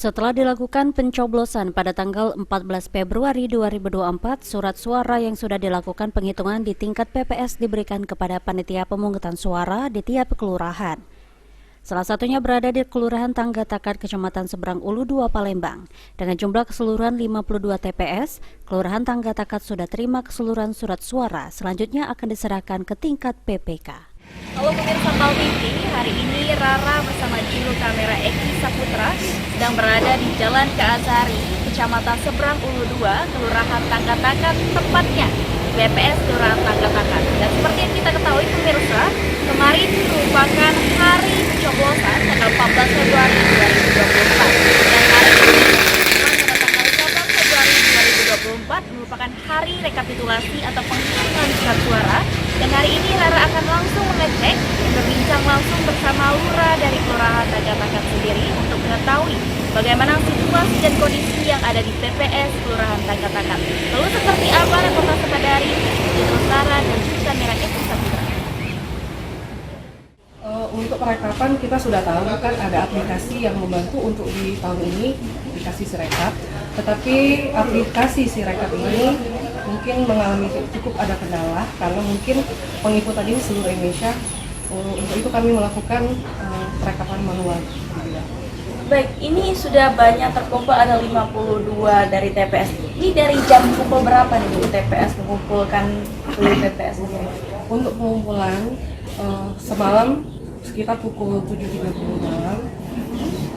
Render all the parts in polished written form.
Setelah dilakukan pencoblosan pada tanggal 14 Februari 2024, surat suara yang sudah dilakukan penghitungan di tingkat PPS diberikan kepada panitia pemungutan suara di tiap kelurahan. Salah satunya berada di Kelurahan Tangga Takat, Kecamatan Seberang Ulu 2, Palembang. Dengan jumlah keseluruhan 52 TPS, Kelurahan Tangga Takat sudah terima keseluruhan surat suara. Selanjutnya akan diserahkan ke tingkat PPK. Halo pemirsa PAL TV, hari ini Rara bersama juru kamera Eki Saputra sedang berada di Jalan Keazari, Kecamatan Seberang Ulu 2, Kelurahan Tangga Takat, tepatnya BPS Kelurahan Tangga Takat. Dan seperti yang kita ketahui pemirsa, kemarin merupakan hari pencoblosan tanggal 14 Februari 2024. Dan hari ini pada tanggal 14 Februari 2024 merupakan hari rekapitulasi atau penghitungan surat suara. Dan hari ini Rara akan langsung mengecek dan berbincang langsung bersama Lurah dari Kelurahan Tangga Takat sendiri untuk mengetahui bagaimana situasi dan kondisi yang ada di TPS Kelurahan Tangga Takat. Lalu seperti apa reportase pada hari ini? Itu Rara dan juru kamera Eki Saputra. Untuk perekapan kita sudah tahu kan ada aplikasi yang membantu untuk di tahun ini, aplikasi Sirekap. Tetapi aplikasi Sirekap ini mungkin mengalami cukup ada kendala karena mungkin pengikutan ini seluruh Indonesia. Untuk itu kami melakukan perekapan manual. Baik, ini sudah banyak terkumpul, ada 52 dari TPS. Ini dari jam pukul berapa nih Bu TPS mengumpulkan seluruh TPS ini? Untuk pengumpulan semalam sekitar pukul 7.30 malam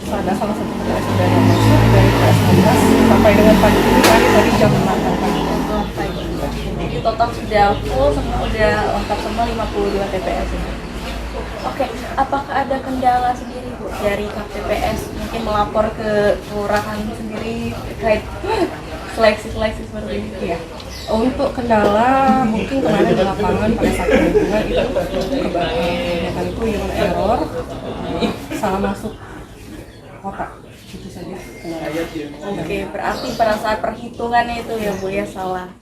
ada salah satu TPS yang masuk dari TPS 16 sampai dengan pagi ini tadi jam 8 pagi. Jadi total sudah full, semua udah lengkap semua 52 TPS ini. Oke, apakah ada kendala sendiri Bu dari KPPS mungkin melapor ke kelurahan sendiri terkait seleksi seperti ini? Ya. Untuk kendala mungkin kemarin di lapangan pada saat penghitungan itu kebanyakan itu human error, salah masuk kotak, itu saja kendalanya. Oke, berarti pada saat perhitungannya itu ya Bu ya salah.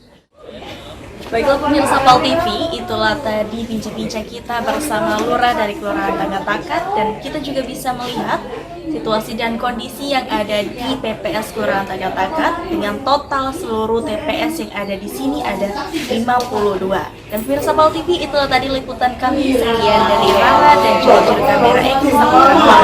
Baiklah pemirsa PAL TV, itulah tadi bincang-bincang kita bersama Lurah dari Kelurahan Tangga Takat, dan kita juga bisa melihat situasi dan kondisi yang ada di PPS Kelurahan Tangga Takat dengan total seluruh TPS yang ada di sini ada 52. Dan pemirsa PAL TV, itulah tadi liputan kami sekian dari Rara dan juga kamera Eki Saputra.